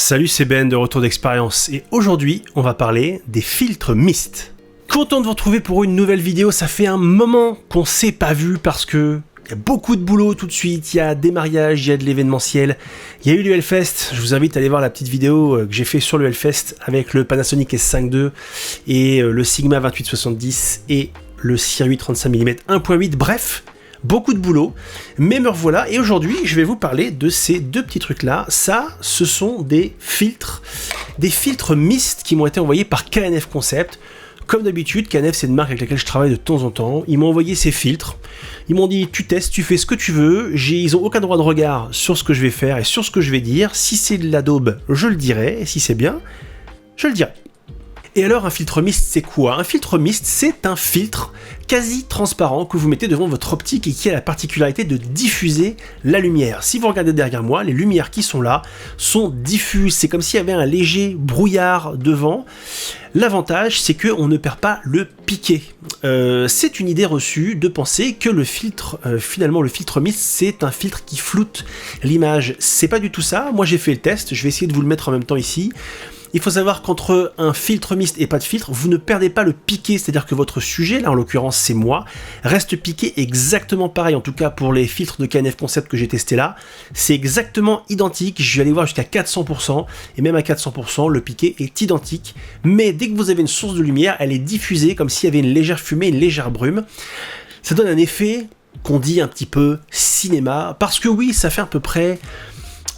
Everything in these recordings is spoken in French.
Salut, c'est Ben de Retour d'Expérience et aujourd'hui on va parler des filtres mist. Content de vous retrouver pour une nouvelle vidéo, ça fait un moment qu'on s'est pas vu parce que il y a beaucoup de boulot tout de suite, il y a des mariages, il y a de l'événementiel, il y a eu le Hellfest, je vous invite à aller voir la petite vidéo que j'ai fait sur le Hellfest avec le Panasonic S5 II et le Sigma 2870 et le Sirui 35mm 1.8, bref, beaucoup de boulot, mais me revoilà et aujourd'hui je vais vous parler de ces deux petits trucs là. Ça, ce sont des filtres mist qui m'ont été envoyés par KNF Concept. Comme d'habitude, KNF c'est une marque avec laquelle je travaille de temps en temps. Ils m'ont envoyé ces filtres, ils m'ont dit tu testes, tu fais ce que tu veux, ils ont aucun droit de regard sur ce que je vais faire et sur ce que je vais dire. Si c'est de la daube, je le dirai, et si c'est bien, je le dirai. Et alors un filtre mist c'est quoi? Un filtre mist c'est un filtre quasi transparent que vous mettez devant votre optique et qui a la particularité de diffuser la lumière. Si vous regardez derrière moi, les lumières qui sont là sont diffuses, c'est comme s'il y avait un léger brouillard devant. L'avantage c'est qu'on ne perd pas le piqué. C'est une idée reçue de penser que le filtre, finalement le filtre mist c'est un filtre qui floute l'image. C'est pas du tout ça, moi j'ai fait le test, je vais essayer de vous le mettre en même temps ici. Il faut savoir qu'entre un filtre mist et pas de filtre, vous ne perdez pas le piqué, c'est-à-dire que votre sujet, là en l'occurrence c'est moi, reste piqué exactement pareil, en tout cas pour les filtres de KNF Concept que j'ai testé là, c'est exactement identique, je vais aller voir jusqu'à 400%, et même à 400%, le piqué est identique, mais dès que vous avez une source de lumière, elle est diffusée comme s'il y avait une légère fumée, une légère brume, ça donne un effet qu'on dit un petit peu cinéma, parce que oui, ça fait à peu près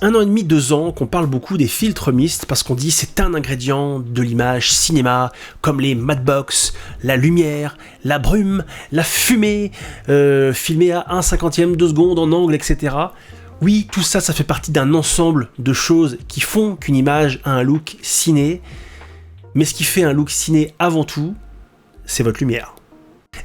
1 an et demi, 2 ans qu'on parle beaucoup des filtres mist parce qu'on dit c'est un ingrédient de l'image cinéma comme les matchbox, la lumière, la brume, la fumée, filmée à 1/50 de seconde en angle, etc. Oui, tout ça, ça fait partie d'un ensemble de choses qui font qu'une image a un look ciné, mais ce qui fait un look ciné avant tout, c'est votre lumière.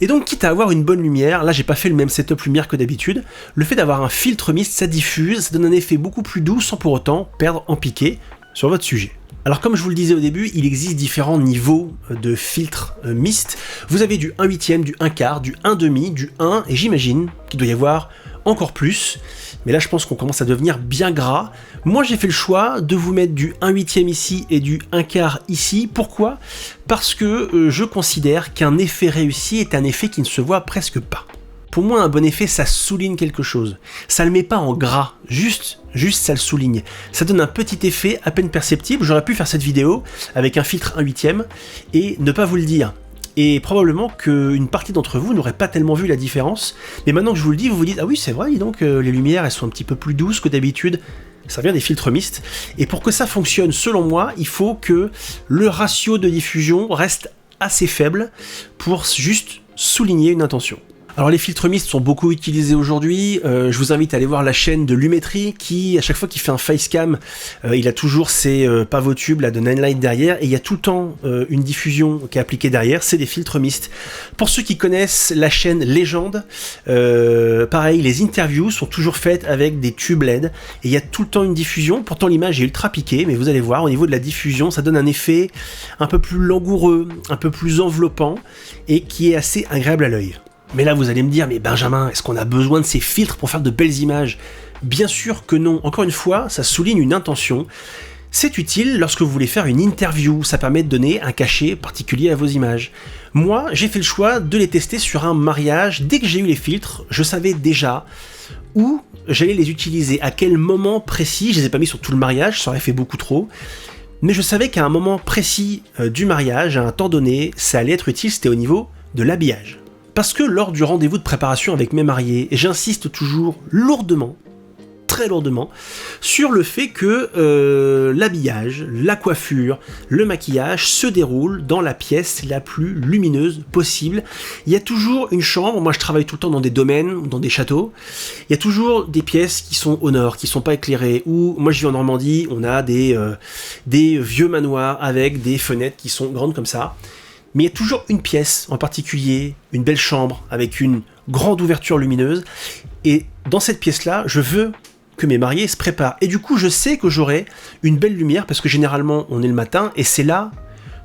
Et donc, quitte à avoir une bonne lumière, là j'ai pas fait le même setup lumière que d'habitude, le fait d'avoir un filtre mist, ça diffuse, ça donne un effet beaucoup plus doux sans pour autant perdre en piqué sur votre sujet. Alors comme je vous le disais au début, il existe différents niveaux de filtres mist. Vous avez du 1/8, du 1/4, du 1/2, du 1, et j'imagine qu'il doit y avoir encore plus. Mais là je pense qu'on commence à devenir bien gras. Moi j'ai fait le choix de vous mettre du 1/8 ici et du 1/4 ici. Pourquoi? Parce que je considère qu'un effet réussi est un effet qui ne se voit presque pas. Pour moi un bon effet ça souligne quelque chose. Ça le met pas en gras, juste ça le souligne. Ça donne un petit effet à peine perceptible. J'aurais pu faire cette vidéo avec un filtre 1/8 et ne pas vous le dire. Et probablement qu'une partie d'entre vous n'aurait pas tellement vu la différence, mais maintenant que je vous le dis, vous vous dites « Ah oui, c'est vrai, dis donc, les lumières, elles sont un petit peu plus douces que d'habitude. » Ça vient des filtres mist. Et pour que ça fonctionne, selon moi, il faut que le ratio de diffusion reste assez faible pour juste souligner une intention. Alors les filtres mist sont beaucoup utilisés aujourd'hui, je vous invite à aller voir la chaîne de Lumetri qui, à chaque fois qu'il fait un facecam, il a toujours ses pavotubes là, de Nine Light derrière et il y a tout le temps une diffusion qui est appliquée derrière, c'est des filtres mist. Pour ceux qui connaissent la chaîne Légende, pareil, les interviews sont toujours faites avec des tubes LED et il y a tout le temps une diffusion, pourtant l'image est ultra piquée, mais vous allez voir, au niveau de la diffusion, ça donne un effet un peu plus langoureux, un peu plus enveloppant et qui est assez agréable à l'œil. Mais là vous allez me dire, mais Benjamin, est-ce qu'on a besoin de ces filtres pour faire de belles images? Bien sûr que non, encore une fois, ça souligne une intention. C'est utile lorsque vous voulez faire une interview, ça permet de donner un cachet particulier à vos images. Moi, j'ai fait le choix de les tester sur un mariage. Dès que j'ai eu les filtres, je savais déjà où j'allais les utiliser, à quel moment précis. Je les ai pas mis sur tout le mariage, ça aurait fait beaucoup trop. Mais je savais qu'à un moment précis du mariage, à un temps donné, ça allait être utile, c'était au niveau de l'habillage. Parce que lors du rendez-vous de préparation avec mes mariés, j'insiste toujours lourdement, très lourdement, sur le fait que l'habillage, la coiffure, le maquillage se déroulent dans la pièce la plus lumineuse possible. Il y a toujours une chambre, moi je travaille tout le temps dans des domaines, dans des châteaux, il y a toujours des pièces qui sont au nord, qui ne sont pas éclairées, ou moi je vis en Normandie, on a des vieux manoirs avec des fenêtres qui sont grandes comme ça. Mais il y a toujours une pièce en particulier, une belle chambre avec une grande ouverture lumineuse. Et dans cette pièce-là, je veux que mes mariés se préparent. Et du coup, je sais que j'aurai une belle lumière parce que généralement, on est le matin et c'est là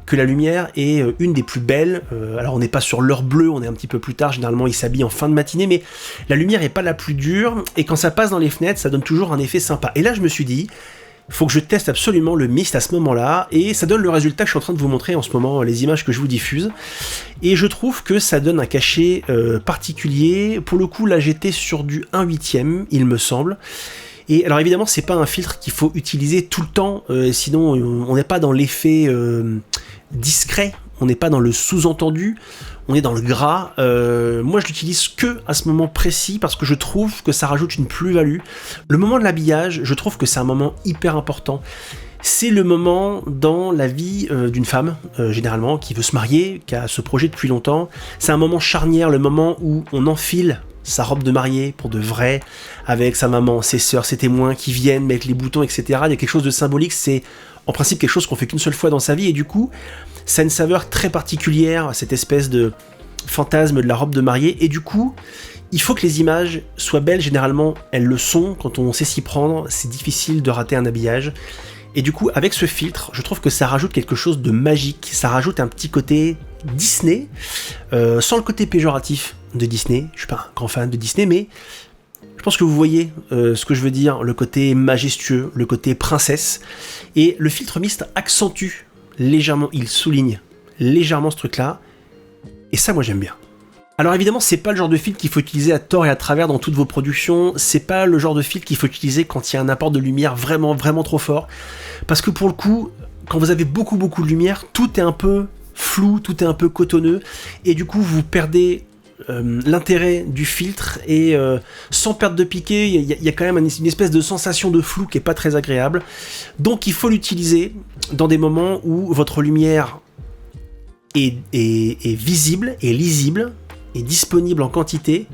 que la lumière est une des plus belles. Alors, on n'est pas sur l'heure bleue, on est un petit peu plus tard. Généralement, ils s'habillent en fin de matinée, mais la lumière n'est pas la plus dure. Et quand ça passe dans les fenêtres, ça donne toujours un effet sympa. Et là, je me suis dit, faut que je teste absolument le mist à ce moment-là, et ça donne le résultat que je suis en train de vous montrer en ce moment, les images que je vous diffuse. Et je trouve que ça donne un cachet particulier. Pour le coup, là j'étais sur du 1/8, il me semble. Et alors évidemment, c'est pas un filtre qu'il faut utiliser tout le temps, sinon on n'est pas dans l'effet discret, on n'est pas dans le sous-entendu, on est dans le gras. Moi je l'utilise que à ce moment précis parce que je trouve que ça rajoute une plus-value. Le moment de l'habillage, je trouve que c'est un moment hyper important. C'est le moment dans la vie d'une femme, généralement, qui veut se marier, qui a ce projet depuis longtemps. C'est un moment charnière, le moment où on enfile sa robe de mariée pour de vrai, avec sa maman, ses sœurs, ses témoins qui viennent mettre les boutons, etc. Il y a quelque chose de symbolique, c'est en principe quelque chose qu'on fait qu'une seule fois dans sa vie, et du coup, ça a une saveur très particulière, cette espèce de fantasme de la robe de mariée, et du coup, il faut que les images soient belles, généralement elles le sont, quand on sait s'y prendre, c'est difficile de rater un habillage. Et du coup, avec ce filtre, je trouve que ça rajoute quelque chose de magique, ça rajoute un petit côté Disney, sans le côté péjoratif de Disney. Je suis pas un grand fan de Disney, mais je pense que vous voyez ce que je veux dire, le côté majestueux, le côté princesse. Et le filtre mist accentue légèrement, il souligne légèrement ce truc-là, et ça, moi, j'aime bien. Alors évidemment, c'est pas le genre de filtre qu'il faut utiliser à tort et à travers dans toutes vos productions, c'est pas le genre de filtre qu'il faut utiliser quand il y a un apport de lumière vraiment trop fort, parce que pour le coup, quand vous avez beaucoup de lumière, tout est un peu flou, tout est un peu cotonneux, et du coup vous perdez l'intérêt du filtre, et sans perdre de piqué, il y a quand même une espèce de sensation de flou qui est pas très agréable, donc il faut l'utiliser dans des moments où votre lumière est visible, et lisible, est disponible en quantité,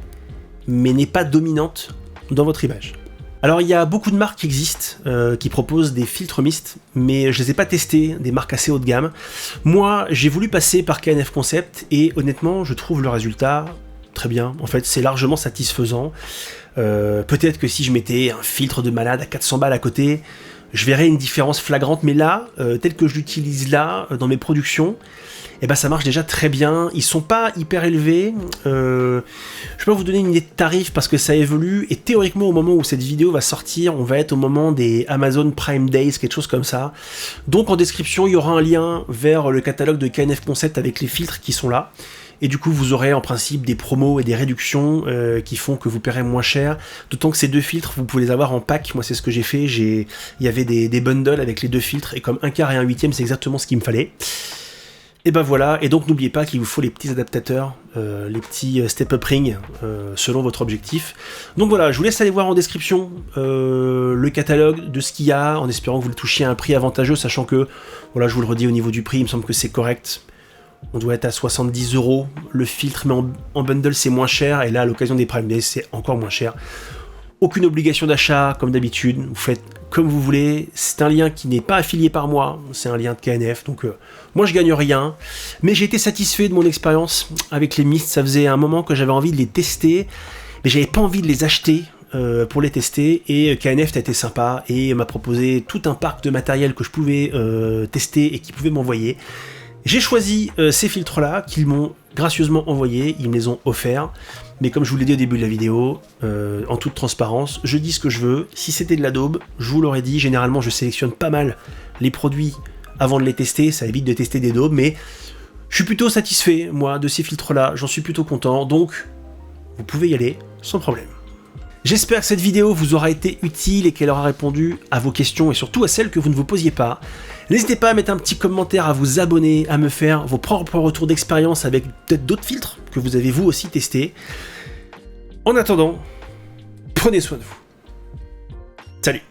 mais n'est pas dominante dans votre image. Alors il y a beaucoup de marques qui existent, qui proposent des filtres mist, mais je les ai pas testés, des marques assez haut de gamme. Moi, j'ai voulu passer par KNF Concept, et honnêtement, je trouve le résultat très bien. En fait, c'est largement satisfaisant. Peut-être que si je mettais un filtre de malade à 400 balles à côté, je verrais une différence flagrante, mais là, tel que je l'utilise là, dans mes productions, et ben ça marche déjà très bien. Ils sont pas hyper élevés. Je peux pas vous donner une idée de tarif parce que ça évolue, et théoriquement au moment où cette vidéo va sortir, on va être au moment des Amazon Prime Days, quelque chose comme ça. Donc en description, il y aura un lien vers le catalogue de KNF Concept avec les filtres qui sont là. Et du coup, vous aurez en principe des promos et des réductions qui font que vous paierez moins cher. D'autant que ces deux filtres, vous pouvez les avoir en pack. Moi, c'est ce que j'ai fait. Il y avait des bundles avec les deux filtres, et comme 1/4 et 1/8, c'est exactement ce qu'il me fallait. Et ben voilà, et donc n'oubliez pas qu'il vous faut les petits adaptateurs, les petits step-up rings, selon votre objectif. Donc voilà, je vous laisse aller voir en description le catalogue de ce qu'il y a, en espérant que vous le touchiez à un prix avantageux, sachant que, voilà, je vous le redis au niveau du prix, il me semble que c'est correct. On doit être à 70 €, le filtre, mais en bundle c'est moins cher, et là à l'occasion des Prime Days c'est encore moins cher. Aucune obligation d'achat, comme d'habitude, vous faites comme vous voulez, c'est un lien qui n'est pas affilié par moi, c'est un lien de KNF, donc moi je gagne rien, mais j'ai été satisfait de mon expérience avec les mists. Ça faisait un moment que j'avais envie de les tester, mais j'avais pas envie de les acheter pour les tester, et KNF a été sympa, et m'a proposé tout un parc de matériel que je pouvais tester et qui pouvait m'envoyer. J'ai choisi ces filtres-là qu'ils m'ont gracieusement envoyés, ils me les ont offerts, mais comme je vous l'ai dit au début de la vidéo, en toute transparence, je dis ce que je veux. Si c'était de la daube, je vous l'aurais dit, généralement je sélectionne pas mal les produits avant de les tester, ça évite de tester des daubes, mais je suis plutôt satisfait, moi, de ces filtres-là, j'en suis plutôt content, donc vous pouvez y aller sans problème. J'espère que cette vidéo vous aura été utile et qu'elle aura répondu à vos questions, et surtout à celles que vous ne vous posiez pas. N'hésitez pas à mettre un petit commentaire, à vous abonner, à me faire vos propres retours d'expérience avec peut-être d'autres filtres que vous avez vous aussi testés. En attendant, prenez soin de vous. Salut!